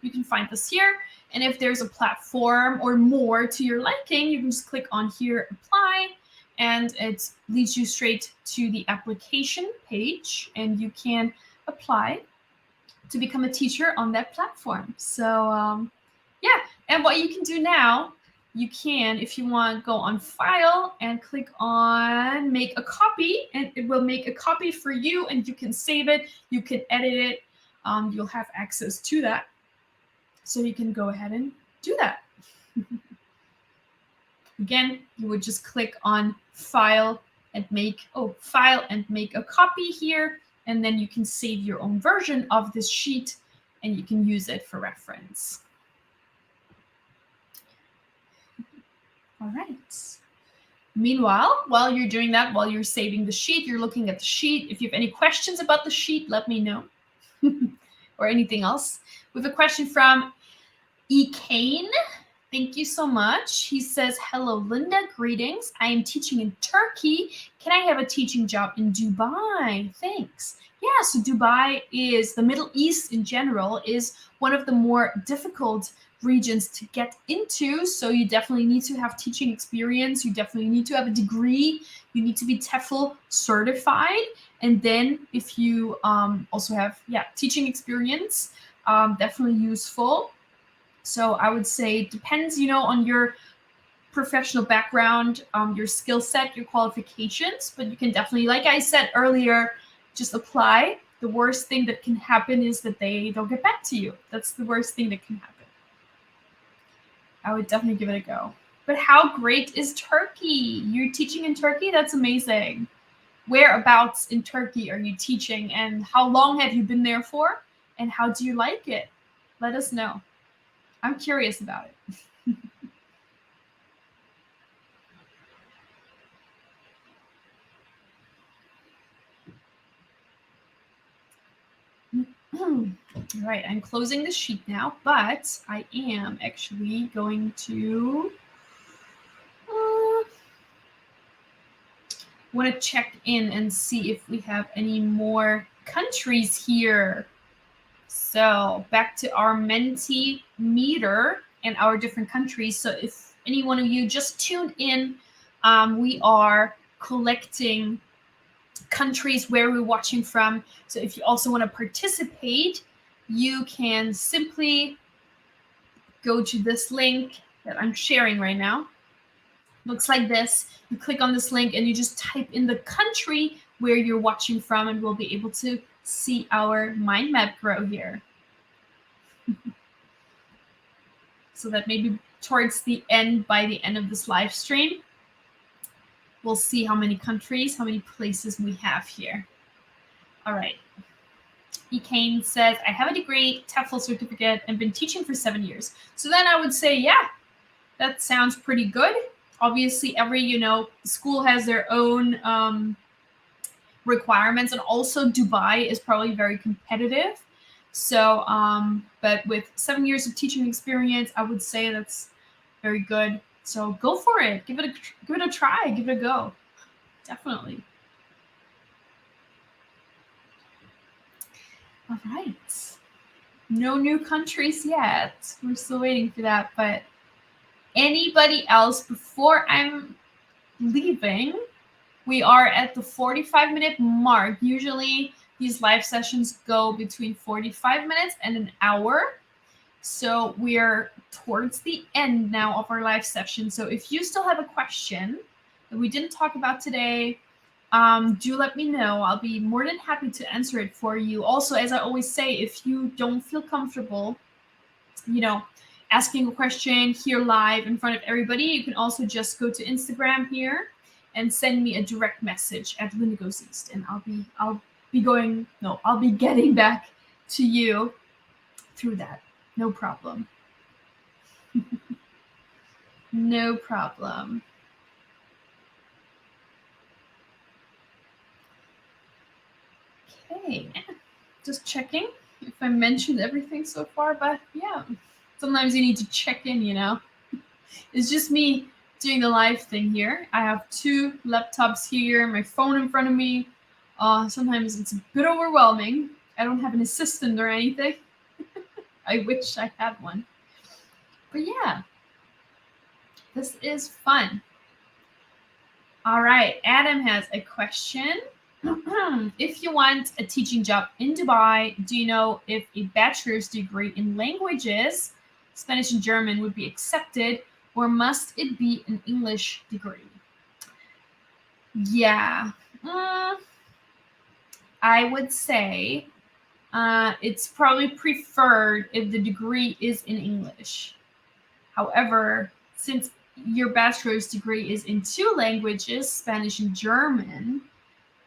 You can find this here. And if there's a platform or more to your liking, you can just click on here, apply, and it leads you straight to the application page, and you can apply to become a teacher on that platform. So yeah, and what you can do now, you can, if you want, go on file and click on make a copy, and it will make a copy for you, and you can save it, you can edit it, you'll have access to that. So you can go ahead and do that. Again, you would just click on file and make a copy here, and then you can save your own version of this sheet and you can use it for reference. All right. Meanwhile, while you're doing that, while you're saving the sheet, you're looking at the sheet. If you have any questions about the sheet, let me know. Or anything else. We have a question from E. Kane. Thank you so much. He says, hello, Linda. Greetings. I am teaching in Turkey. Can I have a teaching job in Dubai? Thanks. Yeah, so Dubai is, the Middle East in general, is one of the more difficult regions to get into. So you definitely need to have teaching experience. You definitely need to have a degree. You need to be Tefl certified. And then if you also have teaching experience, definitely useful. So I would say it depends, on your professional background, your skill set, your qualifications, but you can definitely, like I said earlier, just apply. The worst thing that can happen is that they don't get back to you. That's the worst thing that can happen. I would definitely give it a go. But how great is Turkey? You're teaching in Turkey? That's amazing. Whereabouts in Turkey are you teaching, and how long have you been there for, and how do you like it? Let us know. I'm curious about it. All right, I'm closing the sheet now, but I am actually going to want to check in and see if we have any more countries here. So back to our Mentimeter and our different countries. So if any one of you just tuned in, we are collecting countries where we're watching from. So if you also want to participate, you can simply go to this link that I'm sharing right now. Looks like this. You click on this link and you just type in the country where you're watching from, and we'll be able to see our mind map grow here. So that maybe towards the end, by the end of this live stream, we'll see how many countries, how many places we have here. All right. E. Kane says, I have a degree, Tefl certificate, and been teaching for 7 years. So then I would say, yeah, that sounds pretty good. Obviously, every, school has their own requirements, and also Dubai is probably very competitive. So, but with 7 years of teaching experience, I would say that's very good. So go for it. Give it a try. Give it a go. Definitely. All right. No new countries yet. We're still waiting for that. But anybody else before I'm leaving? We are at the 45-minute mark. Usually these live sessions go between 45 minutes and an hour. So we're towards the end now of our live session. So if you still have a question that we didn't talk about today, do let me know. I'll be more than happy to answer it for you. Also, as I always say, if you don't feel comfortable, asking a question here live in front of everybody, you can also just go to Instagram here and send me a direct message at Linda Goes East, and I'll be getting back to you through that. No problem. No problem. Okay, just checking if I mentioned everything so far, but yeah, sometimes you need to check in, It's just me doing the live thing here. I have 2 laptops here, my phone in front of me. Sometimes it's a bit overwhelming. I don't have an assistant or anything. I wish I had one. But yeah, this is fun. All right, Adam has a question. If you want a teaching job in Dubai, do you know if a bachelor's degree in languages, Spanish and German, would be accepted, or must it be an English degree? Yeah. I would say it's probably preferred if the degree is in English. However, since your bachelor's degree is in 2 languages, Spanish and German,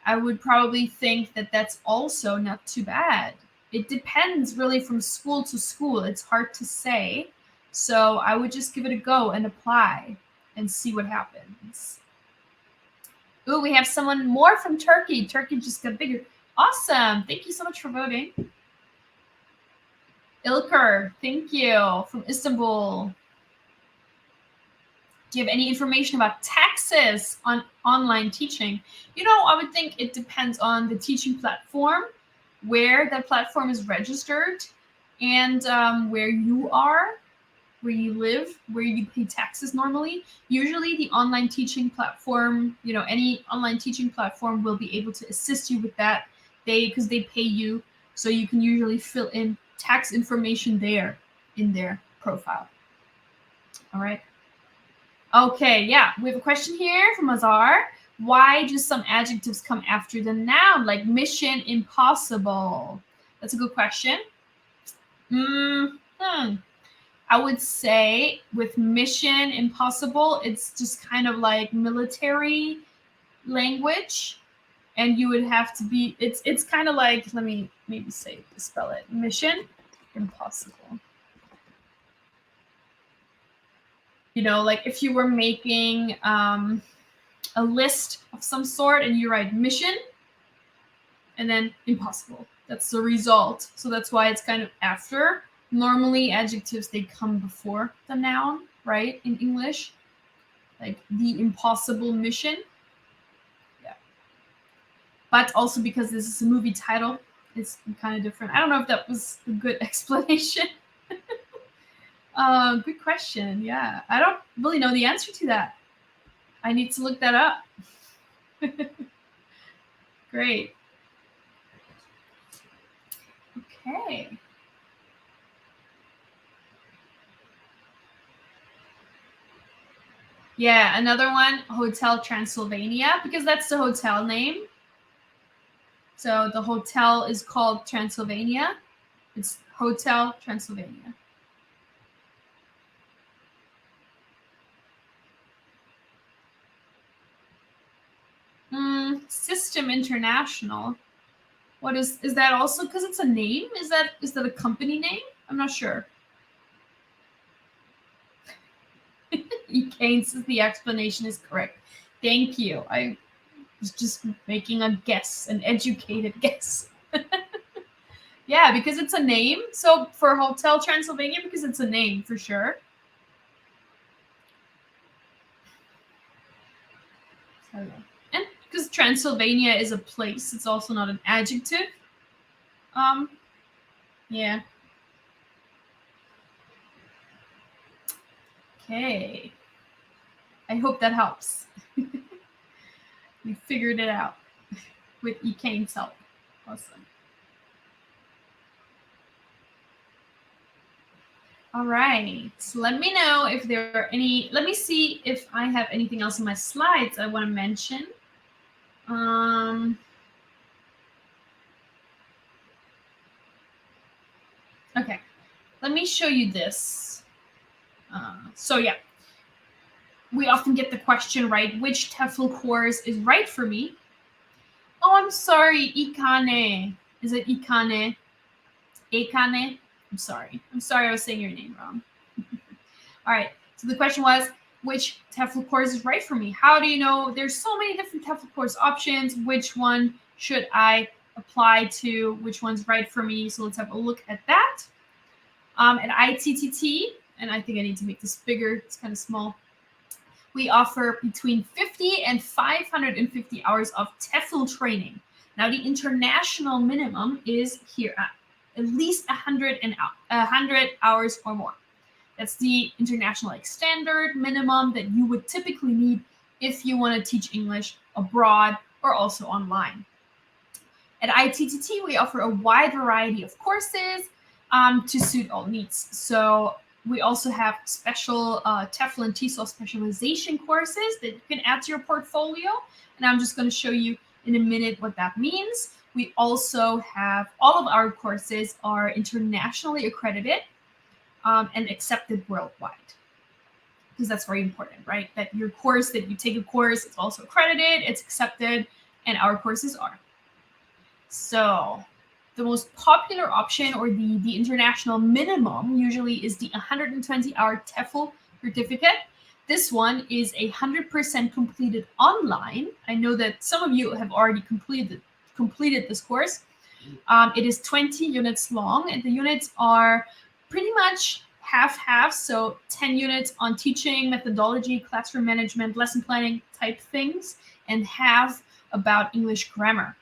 I would probably think that that's also not too bad. It depends really from school to school. It's hard to say. So I would just give it a go and apply and see what happens. Ooh, we have someone more from Turkey. Turkey just got bigger. Awesome. Thank you so much for voting. Ilker, thank you, from Istanbul. Do you have any information about taxes on online teaching? I would think it depends on the teaching platform, where that platform is registered, and where you are, where you live, where you pay taxes normally. Usually the online teaching platform, any online teaching platform will be able to assist you with that, because they pay you, so you can usually fill in tax information there in their profile. All right. Okay, yeah, we have a question here from Azar. Why do some adjectives come after the noun, like mission impossible? That's a good question. I would say with mission impossible, it's just kind of like military language, and you would have to be. It's kind of like, let me maybe spell it. Mission impossible. Like if you were making a list of some sort and you write mission and then impossible. That's the result. So that's why it's kind of after. Normally adjectives, they come before the noun, right? In English, like the impossible mission. Yeah. But also because this is a movie title, it's kind of different. I don't know if that was a good explanation. Good question. Yeah, I don't really know the answer to that. I need to look that up. Great. Okay. Yeah, another one, Hotel Transylvania, because that's the hotel name. So the hotel is called Transylvania. It's Hotel Transylvania. System International. What is that also because it's a name? Is that a company name? I'm not sure. Kane says the explanation is correct. Thank you. I was just making a guess, an educated guess. Yeah, because it's a name. So for Hotel Transylvania, because it's a name for sure. And because Transylvania is a place, it's also not an adjective. Yeah. Okay. I hope that helps. We figured it out with Ekane's help. Awesome. All right. So let me know if there are any. Let me see if I have anything else in my slides I want to mention. Okay. Let me show you this. So yeah, we often get the question, right? Which Tefl course is right for me? Oh, I'm sorry, Ikane. Is it Ikane? Akane? I'm sorry. I was saying your name wrong. All right. So the question was, which Tefl course is right for me? How do you know? There's so many different Tefl course options. Which one should I apply to? Which one's right for me? So let's have a look at that. At ITTT, and I think I need to make this bigger. It's kind of small. We offer between 50 and 550 hours of Tefl training. Now, the international minimum is here at least 100 hours or more. That's the international standard minimum that you would typically need if you want to teach English abroad or also online. At ITTT, we offer a wide variety of courses to suit all needs. So we also have special Tefl and Tesol specialization courses that you can add to your portfolio. And I'm just going to show you in a minute what that means. We also have all of our courses are internationally accredited and accepted worldwide. Because that's very important, right? That your course, that you take a course, it's also accredited, it's accepted, and our courses are. So the most popular option, or the international minimum, usually is the 120-hour Tefl certificate. This one is 100% completed online. I know that some of you have already completed this course. It is 20 units long, and the units are pretty much half-half, so 10 units on teaching, methodology, classroom management, lesson planning type things, and half about English grammar.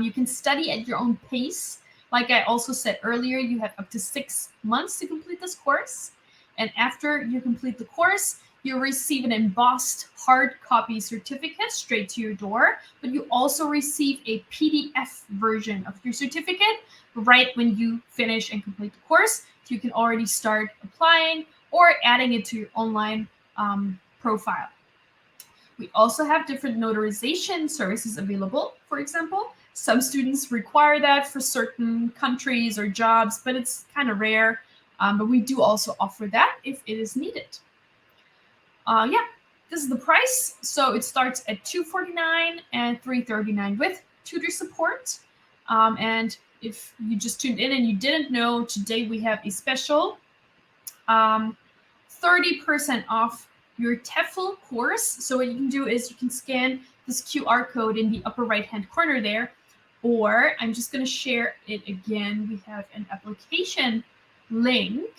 You can study at your own pace. Like I also said earlier, you have up to 6 months to complete this course. And after you complete the course, you'll receive an embossed hard copy certificate straight to your door, but you also receive a PDF version of your certificate right when you finish and complete the course. So you can already start applying or adding it to your online profile. We also have different notarization services available. For example, some students require that for certain countries or jobs, but it's kind of rare. But we do also offer that if it is needed. Yeah, this is the price. So it starts at $249 and $339 with tutor support. And if you just tuned in and you didn't know, today we have a special 30% off your Tefl course. So what you can do is you can scan this QR code in the upper right-hand corner there, or I'm just going to share it again. We have an application link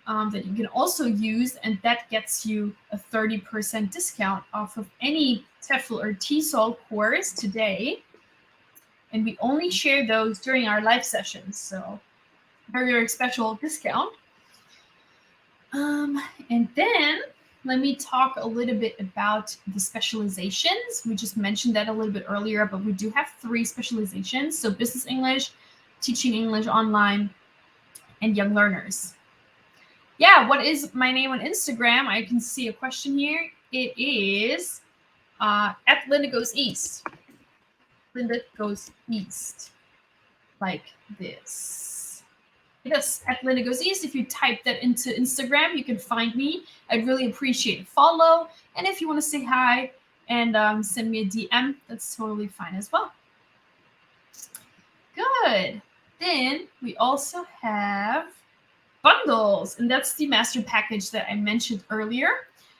that you can also use, and that gets you a 30% discount off of any Tefl or Tesol course today. And we only share those during our live sessions, so very, very special discount. And then let me talk a little bit about the specializations. We just mentioned that a little bit earlier, but we do have 3 specializations. So business English, teaching English online, and young learners. Yeah, what is my name on Instagram? I can see a question here. It is at Linda Goes East. Linda Goes East, like this. Yes, at Linda Goes East. If you type that into Instagram, you can find me. I'd really appreciate a follow. And if you want to say hi and send me a DM, that's totally fine as well. Good. Then we also have bundles, and that's the master package that I mentioned earlier.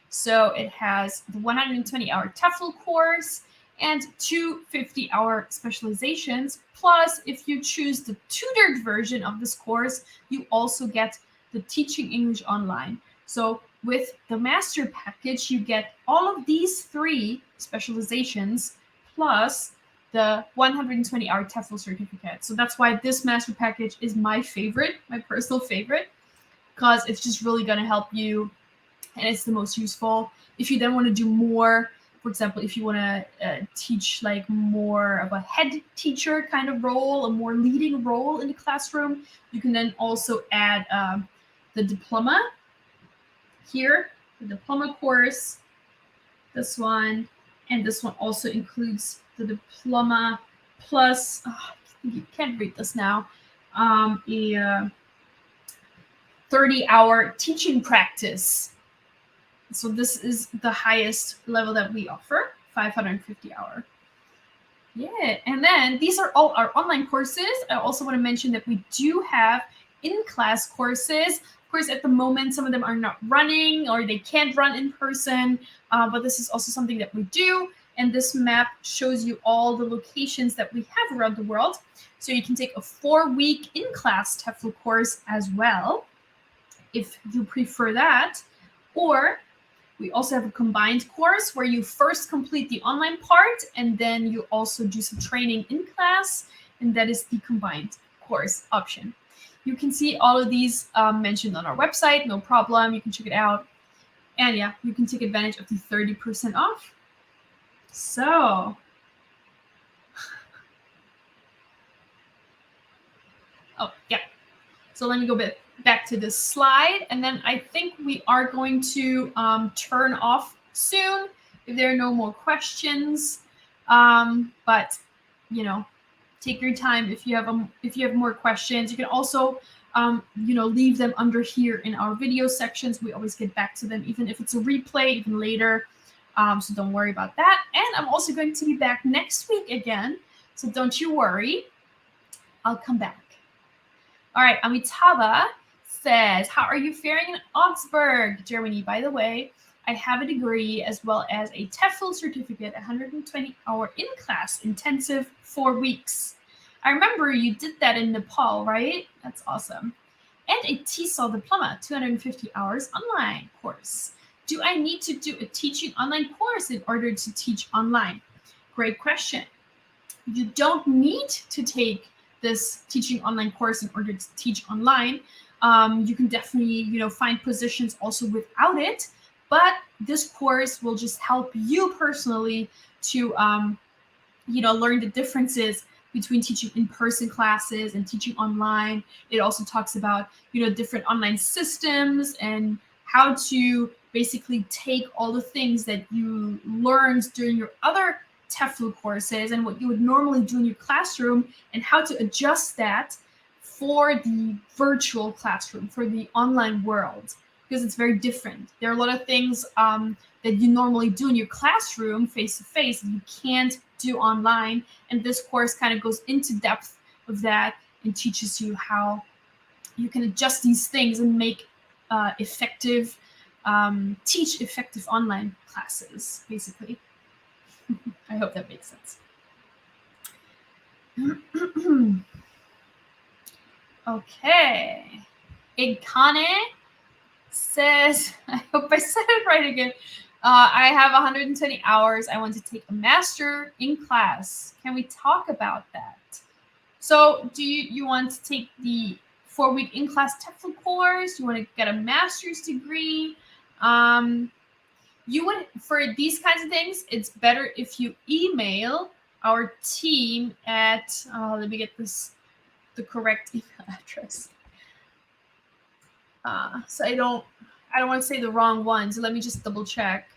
So it has the 120-hour Tefl course and 2 50-hour specializations. Plus, if you choose the tutored version of this course, you also get the Teaching English Online. So with the master package, you get all of these 3 specializations plus the 120-hour Tefl certificate. So that's why this master package is my favorite, my personal favorite. because it's just really going to help you, and it's the most useful. If you then want to do more, for example, if you want to teach like more of a head teacher kind of role, a more leading role in the classroom, you can then also add the diploma here, the diploma course, this one, and this one also includes the diploma plus, you can't read this now, a 30-hour teaching practice. So this is the highest level that we offer, 550 hour. Yeah, and then these are all our online courses. I also want to mention that we do have in-class courses. Of course, at the moment, some of them are not running or they can't run in person, but this is also something that we do. And this map shows you all the locations that we have around the world. So you can take a 4-week in-class Tefl course as well, if you prefer that. Or we also have a combined course where you first complete the online part and then you also do some training in class, and that is the combined course option. You can see all of these mentioned on our website, no problem. You can check it out. And yeah, you can take advantage of the 30% off. So, oh, yeah. So let me go back to this slide, and then I think we are going to turn off soon if there are no more questions. But you know, take your time if you have more questions. You can also leave them under here in our video sections. We always get back to them, even if it's a replay, even later. So don't worry about that. And I'm also going to be back next week again, so don't you worry. I'll come back. All right, Amitava says, how are you faring in Augsburg, Germany? By the way, I have a degree as well as a Tefl certificate, 120-hour in-class intensive 4 weeks. I remember you did that in Nepal, right? That's awesome. And a Tesol diploma, 250 hours online course. Do I need to do a teaching online course in order to teach online? Great question. You don't need to take this teaching online course in order to teach online. You can definitely, find positions also without it, but this course will just help you personally to, learn the differences between teaching in-person classes and teaching online. It also talks about, different online systems and how to basically take all the things that you learned during your other Tefl courses and what you would normally do in your classroom, and how to adjust that for the virtual classroom, for the online world, because it's very different. There are a lot of things that you normally do in your classroom face-to-face that you can't do online, and this course kind of goes into depth of that and teaches you how you can adjust these things and make teach effective online classes, basically. I hope that makes sense. Okay. Igkane says, I hope I said it right again. I have 120 hours. I want to take a master in class. Can we talk about that? So do you want to take the 4-week in-class Tefl course? You want to get a master's degree? You would, for these kinds of things, it's better if you email our team at, let me get the correct email address. So I don't want to say the wrong one. So let me just double check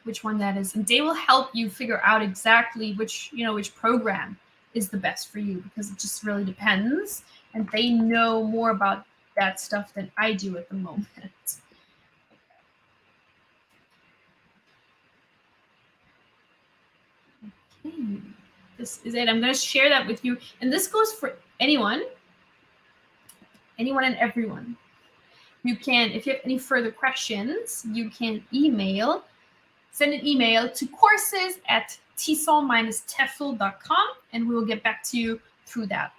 which one that is. And they will help you figure out exactly which program is the best for you, because it just really depends. And they know more about that stuff than I do at the moment. This is it. I'm going to share that with you. And this goes for anyone and everyone. You can, if you have any further questions, you can send an email to courses@tesol-tefl.com, and we will get back to you through that.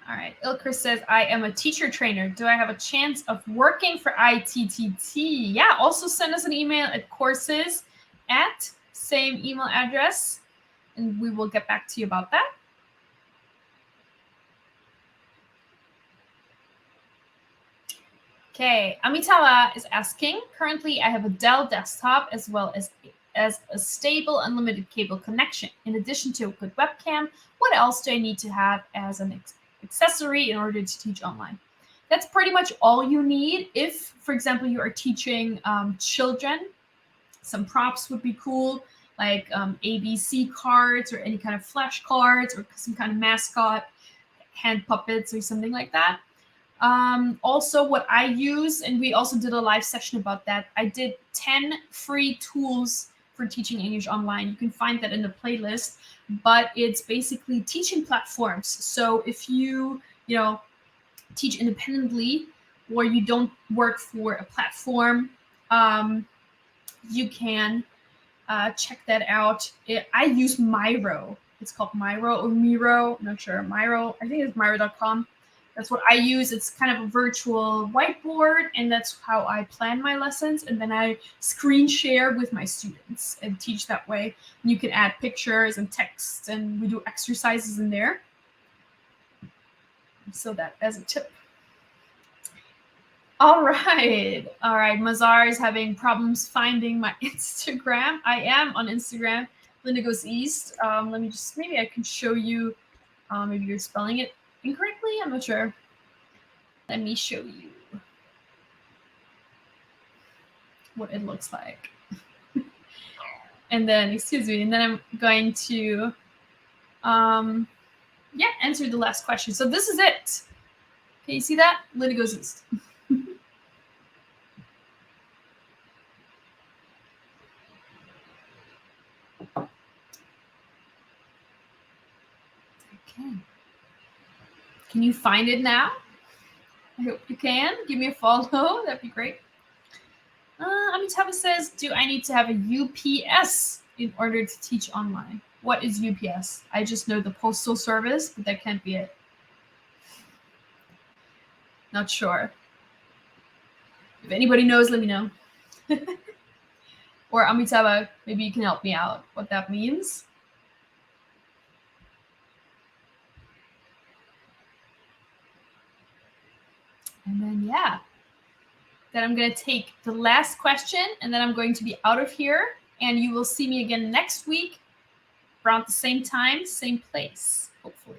All right. Ilker says, I am a teacher trainer. Do I have a chance of working for ITTT? Yeah, also send us an email at courses@CETT, same email address, and we will get back to you about that. Okay, Amitava is asking, currently I have a Dell desktop as well as a stable unlimited cable connection. In addition to a good webcam, what else do I need to have as an accessory in order to teach online? That's pretty much all you need. If, for example, you are teaching children, some props would be cool, like ABC cards or any kind of flashcards or some kind of mascot, hand puppets or something like that. Also, what I use, and we also did a live session about that, I did 10 free tools for teaching English online. You can find that in the playlist, but it's basically teaching platforms. So if you teach independently or you don't work for a platform, you can check that out. I use Miro. It's called Miro or Miro. I'm not sure. Miro. I think it's Miro.com. That's what I use. It's kind of a virtual whiteboard, and that's how I plan my lessons. And then I screen share with my students and teach that way. And you can add pictures and text, and we do exercises in there. So that as a tip. All right. Mazar is having problems finding my Instagram. I am on Instagram. Linda Goes East. Let me just, maybe I can show you. Maybe you're spelling it incorrectly. I'm not sure. Let me show you what it looks like. And then, excuse me, and then I'm going to, answer the last question. So this is it. Can you see that? Linda Goes East. Okay. Can you find it now? I hope you can. Give me a follow. That'd be great. Amitava says, do I need to have a UPS in order to teach online? What is UPS? I just know the postal service, but that can't be it. Not sure. If anybody knows, let me know. Or Amitava, maybe you can help me out what that means. And then, then I'm going to take the last question, and then I'm going to be out of here. And you will see me again next week around the same time, same place, hopefully.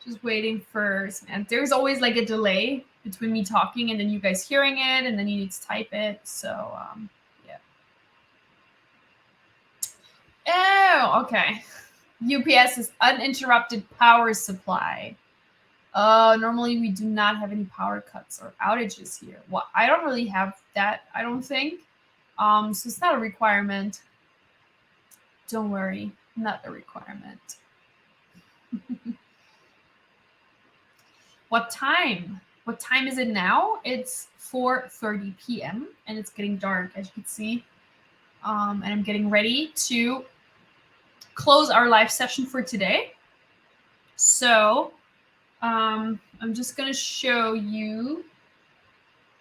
Just waiting for, and there's always like a delay between me talking and then you guys hearing it, and then you need to type it. So, Oh, okay. UPS is uninterrupted power supply. Normally we do not have any power cuts or outages here. Well, I don't really have that, I don't think. So it's not a requirement. Don't worry, not a requirement. What time? What time is it now? It's 4:30 p.m. and it's getting dark, as you can see. And I'm getting ready to close our live session for today. So I'm just going to show you,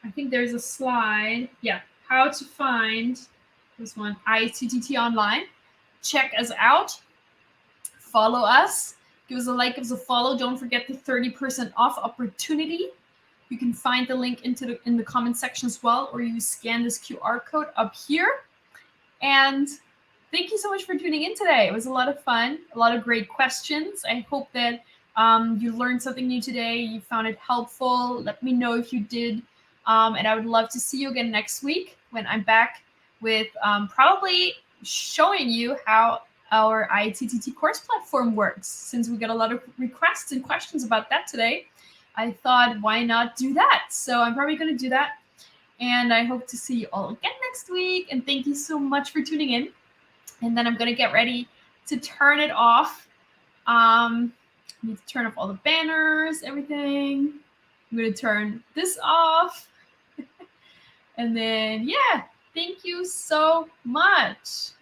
I think there's a slide. Yeah, how to find this one, ITTT online. Check us out. Follow us. Give us a like, give us a follow. Don't forget the 30% off opportunity. You can find the link in the comment section as well, or you scan this QR code up here. And thank you so much for tuning in today. It was a lot of fun, a lot of great questions. I hope that you learned something new today. You found it helpful. Let me know if you did. And I would love to see you again next week when I'm back with probably showing you how our ITTT course platform works. Since we got a lot of requests and questions about that today, I thought, why not do that? So I'm probably going to do that. And I hope to see you all again next week. And thank you so much for tuning in. And then I'm going to get ready to turn it off. I need to turn off all the banners, everything. I'm going to turn this off. And then, thank you so much.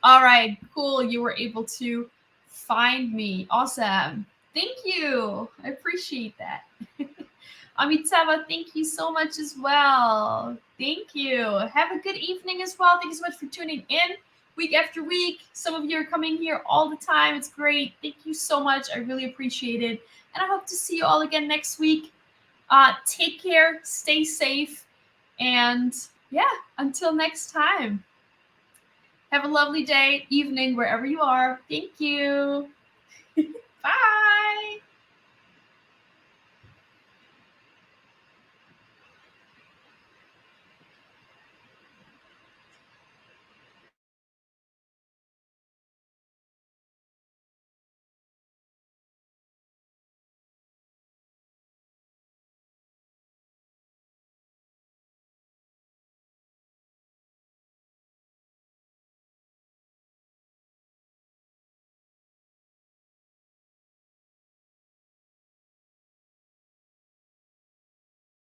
All right, cool. You were able to find me. Awesome. Thank you. I appreciate that. Amitabha, thank you so much as well. Thank you. Have a good evening as well. Thank you so much for tuning in week after week. Some of you are coming here all the time. It's great. Thank you so much. I really appreciate it. And I hope to see you all again next week. Take care, stay safe, and yeah, until next time. Have a lovely day, evening, wherever you are. Thank you. Bye.